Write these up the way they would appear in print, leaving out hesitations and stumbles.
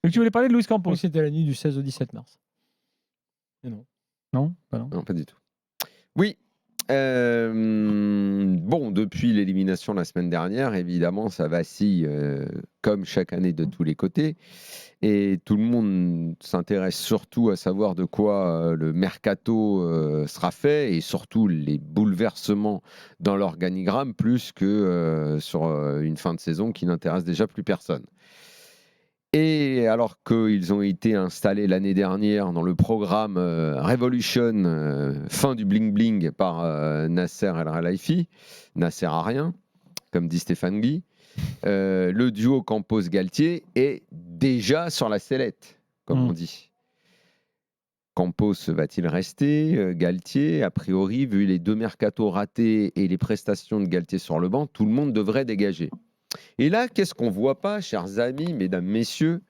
Et tu voulais parler de Luis Campos? Oui, c'était la nuit du 16 au 17 mars. Et non. Non, bah non. Non, pas du tout. Oui. Bon, depuis l'élimination la semaine dernière, évidemment, ça vacille comme chaque année de tous les côtés. Et tout le monde s'intéresse surtout à savoir de quoi le mercato sera fait et surtout les bouleversements dans l'organigramme plus que sur une fin de saison qui n'intéresse déjà plus personne. Et alors qu'ils ont été installés l'année dernière dans le programme Revolution, fin du bling bling par Nasser El Khelaifi, Nasser à rien, comme dit Stéphane Guy, le duo Campos-Galtier est déjà sur la sellette, comme on dit. Campos va-t-il rester? Galtier, a priori, vu les 2 mercatos ratés et les prestations de Galtier sur le banc, tout le monde devrait dégager. Et là, qu'est-ce qu'on ne voit pas, chers amis, mesdames, messieurs?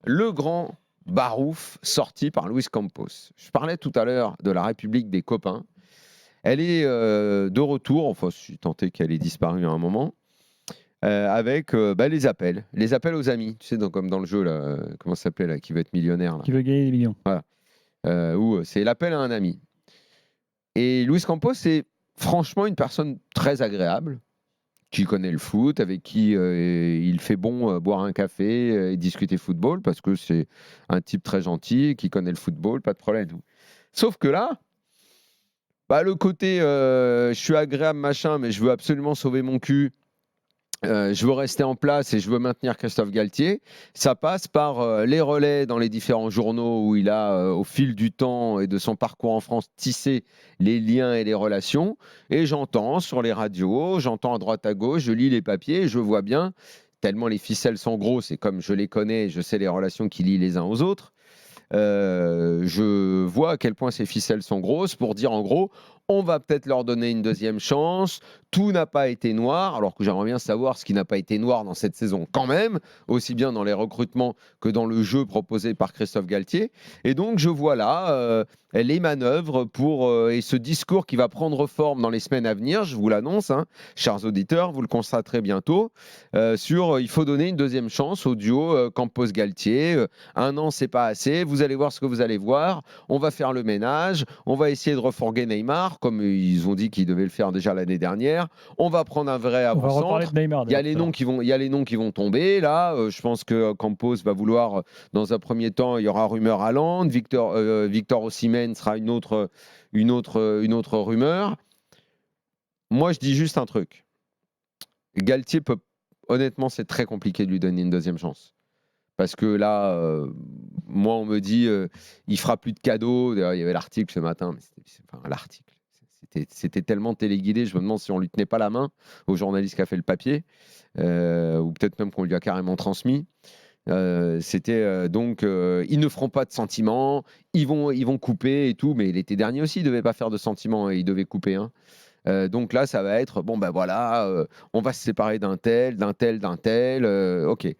Le grand barouf sorti par Luis Campos. Je parlais tout à l'heure de la République des copains. Elle est de retour, enfin, je suis tenté qu'elle ait disparu à un moment, avec les appels aux amis. Tu sais, comme dans le jeu, là, comment ça s'appelle, là, qui veut être millionnaire là. Qui veut gagner des millions. Voilà. Où c'est l'appel à un ami. Et Luis Campos, c'est franchement une personne très agréable, qui connaît le foot, avec qui il fait bon boire un café et discuter football, parce que c'est un type très gentil, qui connaît le football, pas de problème. Sauf que là, le côté je suis agréable, machin, mais je veux absolument sauver mon cul, je veux rester en place et je veux maintenir Christophe Galtier, ça passe par les relais dans les différents journaux où il a, au fil du temps et de son parcours en France, tissé les liens et les relations. Et j'entends sur les radios, j'entends à droite à gauche, je lis les papiers, je vois bien, tellement les ficelles sont grosses et comme je les connais, je sais les relations qu'il lie les uns aux autres. Je vois à quel point ces ficelles sont grosses pour dire en gros, on va peut-être leur donner une deuxième chance. Tout n'a pas été noir, alors que j'aimerais bien savoir ce qui n'a pas été noir dans cette saison quand même, aussi bien dans les recrutements que dans le jeu proposé par Christophe Galtier. Et donc je vois là les manœuvres et ce discours qui va prendre forme dans les semaines à venir, je vous l'annonce, hein, chers auditeurs, vous le constaterez bientôt, il faut donner une deuxième chance au duo Campos-Galtier. 1 an, c'est pas assez, vous allez voir ce que vous allez voir, on va faire le ménage, on va essayer de refourguer Neymar, comme ils ont dit qu'ils devaient le faire déjà l'année dernière. On va prendre un vrai On va reparler avant-centre. de Neymar. Il y a les noms qui vont tomber. Là, je pense que Campos va vouloir, dans un premier temps, il y aura rumeur Haaland. Victor Osimhen sera une autre rumeur. Moi, je dis juste un truc. Galtier honnêtement, c'est très compliqué de lui donner une deuxième chance. Parce que là, moi, on me dit, il fera plus de cadeaux. D'ailleurs, il y avait l'article ce matin, mais l'article. C'était tellement téléguidé, je me demande si on lui tenait pas la main au journaliste qui a fait le papier, ou peut-être même qu'on lui a carrément transmis. C'était donc, ils ne feront pas de sentiments, ils vont couper et tout, mais l'été dernier aussi, ils ne devaient pas faire de sentiments et ils devaient couper. Hein. Donc là, ça va être, on va se séparer d'un tel, ok.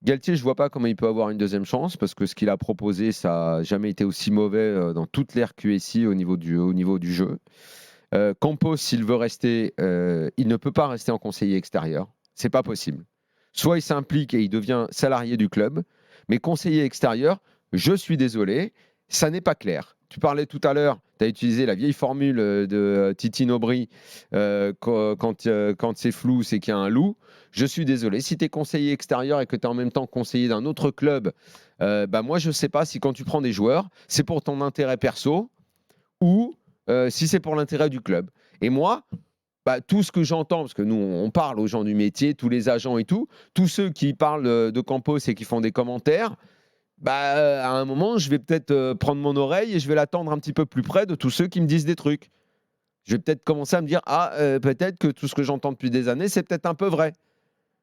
Galtier, je ne vois pas comment il peut avoir une deuxième chance parce que ce qu'il a proposé, ça n'a jamais été aussi mauvais dans toute l'ère QSI au niveau du jeu. Campos, s'il veut rester, il ne peut pas rester en conseiller extérieur. C'est pas possible. Soit il s'implique et il devient salarié du club, mais conseiller extérieur, je suis désolé, ça n'est pas clair. Tu parlais tout à l'heure, tu as utilisé la vieille formule de Titi Nobri, quand c'est flou, c'est qu'il y a un loup. Je suis désolé, si tu es conseiller extérieur et que tu es en même temps conseiller d'un autre club, moi je ne sais pas si quand tu prends des joueurs, c'est pour ton intérêt perso ou si c'est pour l'intérêt du club. Et moi, tout ce que j'entends, parce que nous, on parle aux gens du métier, tous les agents et tout, tous ceux qui parlent de Campos et qui font des commentaires, à un moment, je vais peut-être prendre mon oreille et je vais l'attendre un petit peu plus près de tous ceux qui me disent des trucs. Je vais peut-être commencer à me dire, peut-être que tout ce que j'entends depuis des années, c'est peut-être un peu vrai.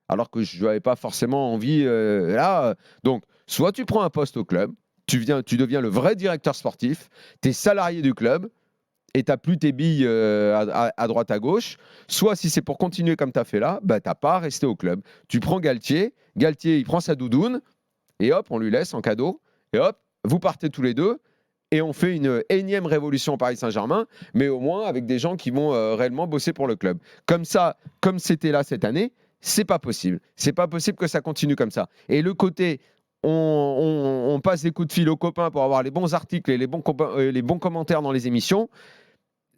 Alors que je n'avais pas forcément envie là. Donc, soit tu prends un poste au club, tu deviens le vrai directeur sportif, tu es salarié du club, et tu n'as plus tes billes à droite à gauche, soit si c'est pour continuer comme tu as fait là, tu n'as pas à rester au club. Tu prends Galtier, il prend sa doudoune, et hop, on lui laisse en cadeau, et hop, vous partez tous les deux, et on fait une énième révolution au Paris Saint-Germain, mais au moins avec des gens qui vont réellement bosser pour le club. Comme ça, comme c'était là cette année, c'est pas possible. C'est pas possible que ça continue comme ça. Et le côté, on passe des coups de fil aux copains pour avoir les bons articles et les bons commentaires dans les émissions.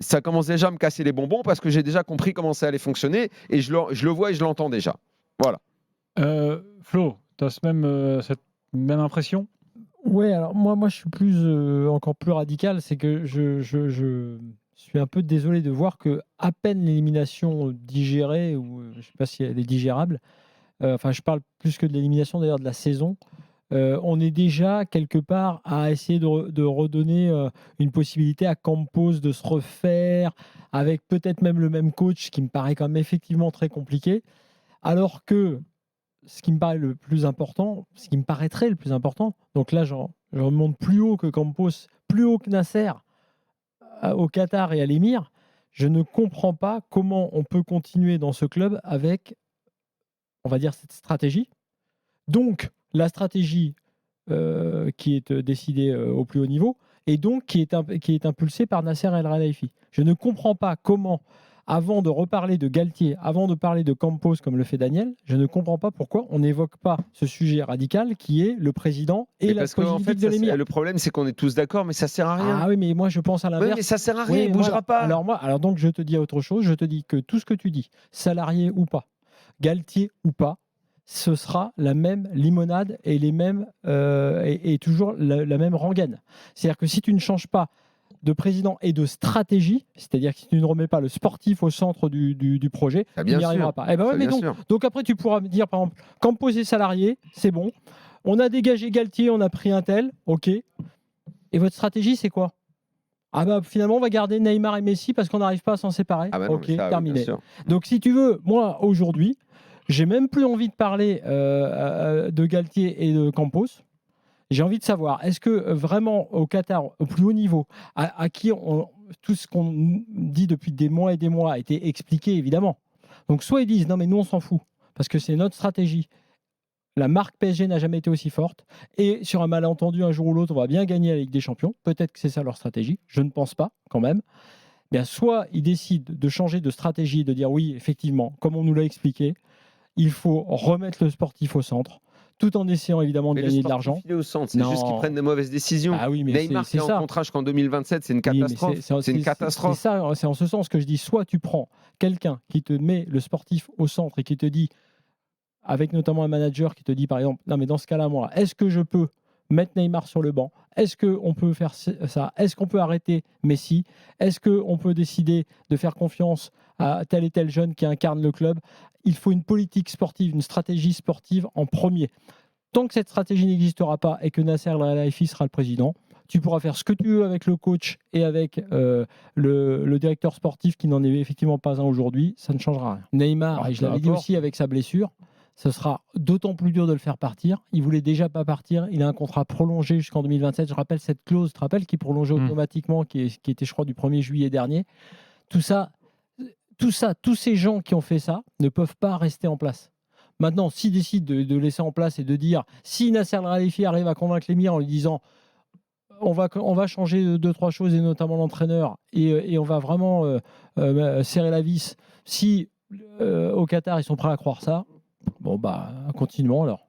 Ça commence déjà à me casser les bonbons parce que j'ai déjà compris comment ça allait fonctionner et je le vois et je l'entends déjà. Voilà. Flo, tu as cette même impression ? Ouais, alors moi je suis encore plus radical, c'est que je suis un peu désolé de voir que à peine l'élimination digérée, ou je ne sais pas si elle est digérable, enfin je parle plus que de l'élimination d'ailleurs de la saison, on est déjà quelque part à essayer de redonner une possibilité à Campos de se refaire, avec peut-être même le même coach, qui me paraît quand même effectivement très compliqué, alors que ce qui me paraît le plus important, ce qui me paraîtrait le plus important, donc là je remonte plus haut que Campos, plus haut que Nasser, au Qatar et à l'Émir, je ne comprends pas comment on peut continuer dans ce club avec, on va dire, cette stratégie. Donc la stratégie qui est décidée au plus haut niveau, et donc qui est impulsée par Nasser El Khelaifi. Je ne comprends pas comment, avant de reparler de Galtier, avant de parler de Campos comme le fait Daniel, je ne comprends pas pourquoi on n'évoque pas ce sujet radical qui est le président et la politique de l'Émir. Le problème, c'est qu'on est tous d'accord, mais ça sert à rien. Ah oui, mais moi je pense à l'inverse. Oui, mais ça sert à rien, Oui, il ne bougera pas. Alors donc je te dis autre chose, je te dis que tout ce que tu dis, salarié ou pas, Galtier ou pas, ce sera la même limonade et les mêmes et toujours la même rengaine. C'est-à-dire que si tu ne changes pas de président et de stratégie, c'est-à-dire que si tu ne remets pas le sportif au centre du projet, tu n'y arriveras pas. Eh ben ouais, mais donc après tu pourras me dire, par exemple, Campos est salarié, c'est bon. On a dégagé Galtier, on a pris un tel, ok. Et votre stratégie, c'est quoi ? Ah bah finalement, on va garder Neymar et Messi parce qu'on n'arrive pas à s'en séparer. Ah bah non, ok, ça, terminé. oui, Donc si tu veux, moi aujourd'hui, j'ai même plus envie de parler de Galtier et de Campos. J'ai envie de savoir, est-ce que vraiment au Qatar, au plus haut niveau, à qui tout ce qu'on dit depuis des mois et des mois a été expliqué, évidemment. Donc soit ils disent, non mais nous on s'en fout, parce que c'est notre stratégie. La marque PSG n'a jamais été aussi forte. Et sur un malentendu, un jour ou l'autre, on va bien gagner la Ligue des Champions. Peut-être que c'est ça leur stratégie. Je ne pense pas, quand même. Bien, soit ils décident de changer de stratégie, de dire oui, effectivement, comme on nous l'a expliqué, il faut remettre le sportif au centre, tout en essayant évidemment de gagner de l'argent. Il est au centre, c'est juste qu'ils prennent de mauvaises décisions. Ah oui, mais Neymar qui est en contrat jusqu'en 2027, c'est une catastrophe. C'est une catastrophe. C'est en ce sens que je dis, soit tu prends quelqu'un qui te met le sportif au centre et qui te dit, avec notamment un manager qui te dit par exemple, non mais dans ce cas-là, moi, est-ce que je peux mettre Neymar sur le banc ? Est-ce qu'on peut faire ça ? Est-ce qu'on peut arrêter Messi ? Est-ce qu'on peut décider de faire confiance à tel et tel jeune qui incarne le club ? Il faut une politique sportive, une stratégie sportive en premier. Tant que cette stratégie n'existera pas et que Nasser El Khelaifi sera le président, tu pourras faire ce que tu veux avec le coach et avec le directeur sportif qui n'en est effectivement pas un aujourd'hui, ça ne changera rien. Neymar, et je l'avais dit aussi avec sa blessure, ce sera d'autant plus dur de le faire partir. Il voulait déjà pas partir. Il a un contrat prolongé jusqu'en 2027. Je rappelle cette clause, tu te rappelles, qui prolongeait automatiquement, qui était, je crois, du 1er juillet dernier. Tout ça, tous ces gens qui ont fait ça ne peuvent pas rester en place. Maintenant, s'ils décident de laisser en place et de dire, si Nasser El Khelaifi arrive à convaincre l'émir en lui disant on va changer 2-3 choses, et notamment l'entraîneur, et on va vraiment serrer la vis, si au Qatar ils sont prêts à croire ça, bon bah continuons alors.